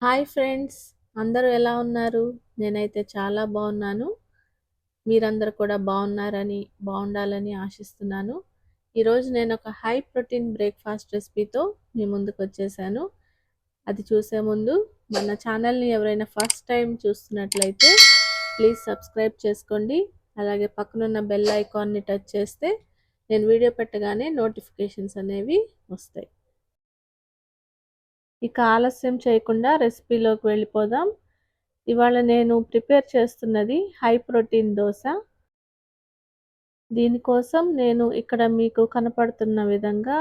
Hi friends, అందరూ ఎలా ఉన్నారు? నేనైతే చాలా బాగున్నాను. మీరందరూ కూడా బాగుండాలని ఆశిస్తున్నాను. ఈరోజు నేను ఒక హై ప్రోటీన్ బ్రేక్ఫాస్ట్ రెసిపీతో మీ ముందుకు వచ్చేసాను. అది చూసే ముందు మన ఛానల్ని ఎవరైనా ఫస్ట్ టైం చూస్తున్నట్లయితే ప్లీజ్ సబ్స్క్రైబ్ చేసుకోండి. అలాగే పక్కనున్న బెల్ ఐకాన్ని టచ్ చేస్తే నేను వీడియో పెట్టగానే నోటిఫికేషన్స్ అనేవి వస్తాయి. ఇక ఆలస్యం చేయకుండా రెసిపీలోకి వెళ్ళిపోదాం. ఇవాళ నేను ప్రిపేర్ చేస్తున్నది హై ప్రోటీన్ దోస. దీనికోసం నేను ఇక్కడ మీకు కనపడుతున్న విధంగా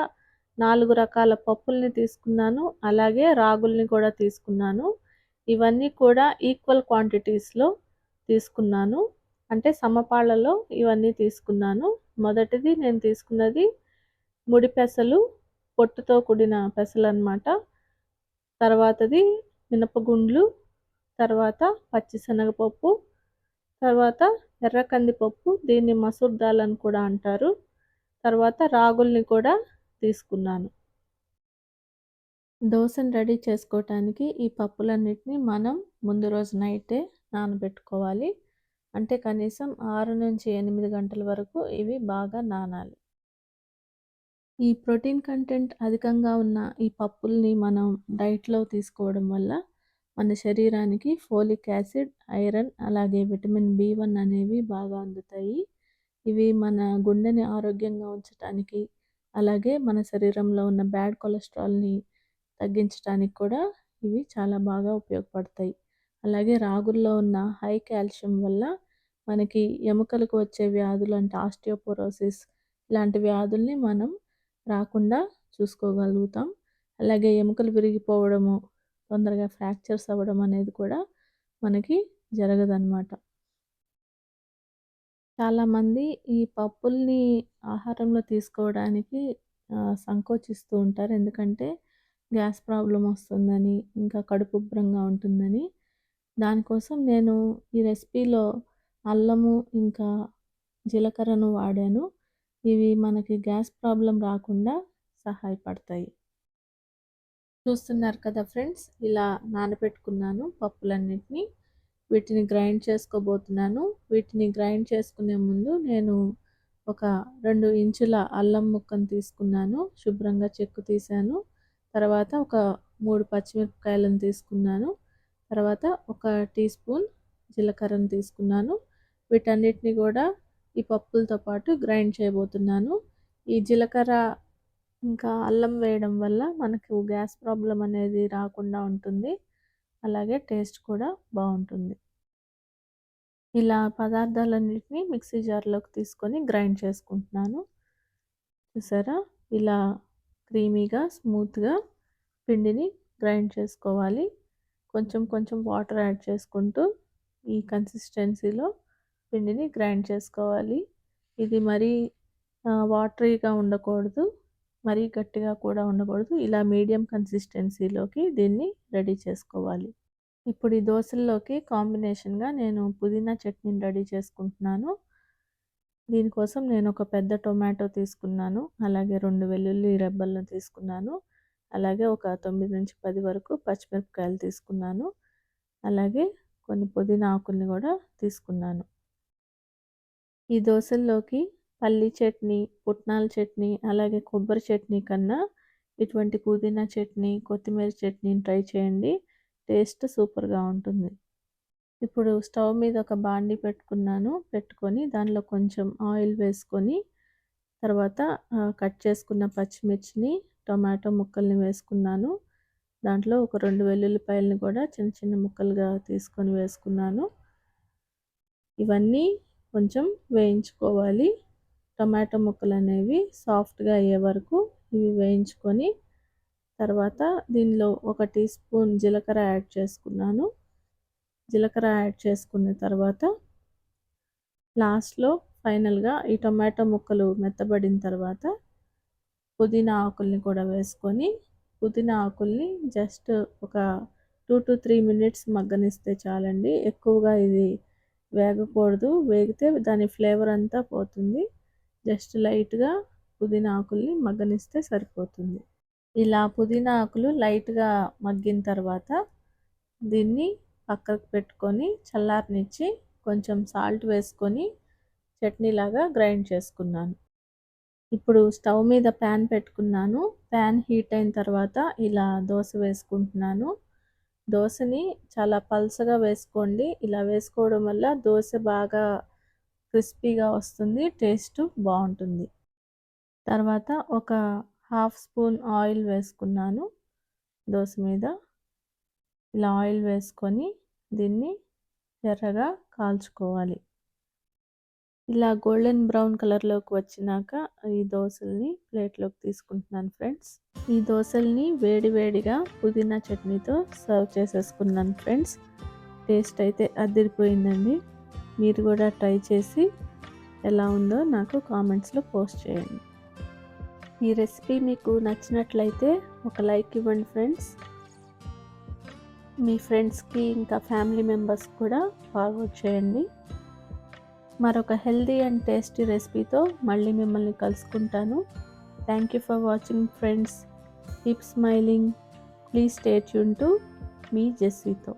4 రకాల పప్పుల్ని తీసుకున్నాను. అలాగే రాగుల్ని కూడా తీసుకున్నాను. ఇవన్నీ కూడా ఈక్వల్ క్వాంటిటీస్‌లో తీసుకున్నాను. అంటే సమపాళ్లలో ఇవన్నీ తీసుకున్నాను. మొదటిది నేను తీసుకున్నది ముడి పెసలు, పొట్టుతో కూడిన పెసలన్నమాట. తర్వాతది మినపగుండ్లు, తర్వాత పచ్చిశనగపప్పు, తర్వాత ఎర్ర కందిపప్పు, దీన్ని మసూర్ దాల్ అని కూడా అంటారు. తర్వాత రాగుల్ని కూడా తీసుకున్నాను. దోసను రెడీ చేసుకోవటానికి ఈ పప్పులన్నిటిని మనం ముందు రోజు నైటే నానబెట్టుకోవాలి. అంటే కనీసం 6-8 గంటల వరకు ఇవి బాగా నానాలి. ఈ ప్రోటీన్ కంటెంట్ అధికంగా ఉన్న ఈ పప్పుల్ని మనం డైట్‌లో తీసుకోవడం వల్ల మన శరీరానికి ఫోలిక్ యాసిడ్, ఐరన్ అలాగే విటమిన్ బి1 అనేవి బాగా అందుతాయి. ఇవి మన గుండెని ఆరోగ్యంగా ఉంచటానికి, అలాగే మన శరీరంలో ఉన్న బ్యాడ్ కొలెస్ట్రాల్‌ని తగ్గించటానికి కూడా ఇవి చాలా బాగా ఉపయోగపడతాయి. అలాగే రాగుల్లో ఉన్న హై కాల్షియం వల్ల మనకి ఎముకలకు వచ్చే వ్యాధులు అంటే ఆస్టియోపోరోసిస్ ఇలాంటి వ్యాధుల్ని మనం రాకుండా చూసుకోగలుగుతాం. అలాగే ఎముకలు విరిగిపోవడము, తొందరగా ఫ్రాక్చర్స్ అవ్వడం అనేది కూడా మనకి జరగదనమాట. చాలామంది ఈ పప్పుల్ని ఆహారంలో తీసుకోవడానికి సంకోచిస్తూ ఉంటారు. ఎందుకంటే గ్యాస్ ప్రాబ్లమ్ వస్తుందని, ఇంకా కడుపు ఉబ్బరంగా ఉంటుందని. దానికోసం నేను ఈ రెసిపీలో అల్లము, ఇంకా జీలకర్రను వాడాను. ఇవి మనకి గ్యాస్ ప్రాబ్లం రాకుండా సహాయపడతాయి. చూస్తున్నారు కదా ఫ్రెండ్స్, ఇలా నానబెట్టుకున్నాను పప్పులన్నిటిని. వీటిని గ్రైండ్ చేసుకోబోతున్నాను. వీటిని గ్రైండ్ చేసుకునే ముందు నేను ఒక 2 ఇంచుల అల్లం ముక్కను తీసుకున్నాను. శుభ్రంగా చెక్కు తీశాను. తర్వాత ఒక 3 పచ్చిమిరపకాయలను తీసుకున్నాను. తర్వాత ఒక టీ స్పూన్ జీలకర్రను తీసుకున్నాను. వీటన్నిటిని కూడా ఈ పప్పులతో పాటు గ్రైండ్ చేయబోతున్నాను. ఈ జీలకర్ర ఇంకా అల్లం వేయడం వల్ల మనకు గ్యాస్ ప్రాబ్లం అనేది రాకుండా ఉంటుంది. అలాగే టేస్ట్ కూడా బాగుంటుంది. ఇలా పదార్థాలన్నిటిని మిక్సీ జార్లోకి తీసుకొని గ్రైండ్ చేసుకుంటున్నాను. చూసారా, ఇలా క్రీమీగా స్మూత్గా పిండిని గ్రైండ్ చేసుకోవాలి. కొంచెం కొంచెం వాటర్ యాడ్ చేసుకుంటూ ఈ కన్సిస్టెన్సీలో పిండిని గ్రైండ్ చేసుకోవాలి. ఇది మరీ వాటరీగా ఉండకూడదు, మరీ గట్టిగా కూడా ఉండకూడదు. ఇలా మీడియం కన్సిస్టెన్సీలోకి దీన్ని రెడీ చేసుకోవాలి. ఇప్పుడు ఈ దోసల్లోకి కాంబినేషన్గా నేను పుదీనా చట్నీని రెడీ చేసుకుంటున్నాను. దీనికోసం నేను ఒక పెద్ద టొమాటో తీసుకున్నాను. అలాగే 2 వెల్లుల్లి రెబ్బలను తీసుకున్నాను. అలాగే ఒక 9-10 వరకు పచ్చిమిరపకాయలు తీసుకున్నాను. అలాగే కొన్ని పుదీనా ఆకుల్ని కూడా తీసుకున్నాను. ఈ దోసల్లోకి పల్లీ చట్నీ, పుట్నాల చట్నీ, అలాగే కొబ్బరి చట్నీ కన్నా ఇటువంటి పుదీనా చట్నీ, కొత్తిమీర చట్నీని ట్రై చేయండి. టేస్ట్ సూపర్గా ఉంటుంది. ఇప్పుడు స్టవ్ మీద ఒక బాండీ పెట్టుకొని దానిలో కొంచెం ఆయిల్ వేసుకొని, తర్వాత కట్ చేసుకున్న పచ్చిమిర్చిని, టొమాటో ముక్కల్ని వేసుకున్నాను. దాంట్లో ఒక 2 వెల్లుల్లిపాయలని కూడా చిన్న చిన్న ముక్కలుగా తీసుకొని వేసుకున్నాను. ఇవన్నీ కొంచెం వేయించుకోవాలి. టొమాటో ముక్కలు అనేవి సాఫ్ట్గా అయ్యే వరకు ఇవి వేయించుకొని, తర్వాత దీనిలో ఒక టీ స్పూన్ జీలకర్ర యాడ్ చేసుకున్నాను. జీలకర్ర యాడ్ చేసుకున్న తర్వాత లాస్ట్లో ఫైనల్గా ఈ టొమాటో ముక్కలు మెత్తబడిన తర్వాత పుదీనా ఆకుల్ని కూడా వేసుకొని, పుదీనా ఆకుల్ని జస్ట్ ఒక 2-3 మినిట్స్ మగ్గనిస్తే చాలండి. ఎక్కువగా ఇది వేగకూడదు. వేగితే దాని ఫ్లేవర్ అంతా పోతుంది. జస్ట్ లైట్గా పుదీనా ఆకుల్ని మగ్గనిస్తే సరిపోతుంది. ఇలా పుదీనా ఆకులు లైట్గా మగ్గిన తర్వాత దీన్ని పక్కకు పెట్టుకొని చల్లారనిచ్చి కొంచెం సాల్ట్ వేసుకొని చట్నీలాగా గ్రైండ్ చేసుకున్నాను. ఇప్పుడు స్టవ్ మీద ప్యాన్ పెట్టుకున్నాను. ప్యాన్ హీట్ అయిన తర్వాత ఇలా దోస వేసుకుంటున్నాను. దోసని చాలా పల్చగా వేసుకోండి. ఇలా వేసుకోవడం వల్ల దోస బాగా క్రిస్పీగా వస్తుంది, టేస్ట్ బాగుంటుంది. తర్వాత ఒక హాఫ్ స్పూన్ ఆయిల్ వేసుకున్నాను దోస మీద. ఇలా ఆయిల్ వేసుకొని దీన్ని ఎర్రగా కాల్చుకోవాలి. ఇలా గోల్డెన్ బ్రౌన్ కలర్లోకి వచ్చినాక ఈ దోసల్ని ప్లేట్లోకి తీసుకుంటున్నాను ఫ్రెండ్స్. ఈ దోసల్ని వేడివేడిగా పుదీనా చట్నీతో సర్వ్ చేసేసుకున్నాను ఫ్రెండ్స్. టేస్ట్ అయితే అదిరిపోయిందండి. మీరు కూడా ట్రై చేసి ఎలా ఉందో నాకు కామెంట్స్లో పోస్ట్ చేయండి. ఈ రెసిపీ మీకు నచ్చినట్లయితే ఒక లైక్ ఇవ్వండి ఫ్రెండ్స్. మీ ఫ్రెండ్స్కి ఇంకా ఫ్యామిలీ మెంబర్స్ కూడా ఫార్వర్డ్ చేయండి. మరొక హెల్దీ అండ్ టేస్టీ రెసిపీతో మళ్ళీ మిమ్మల్ని కలుసుకుంటాను. Thank you for watching friends. Keep smiling. Please stay tune to మీ జెస్సీతో.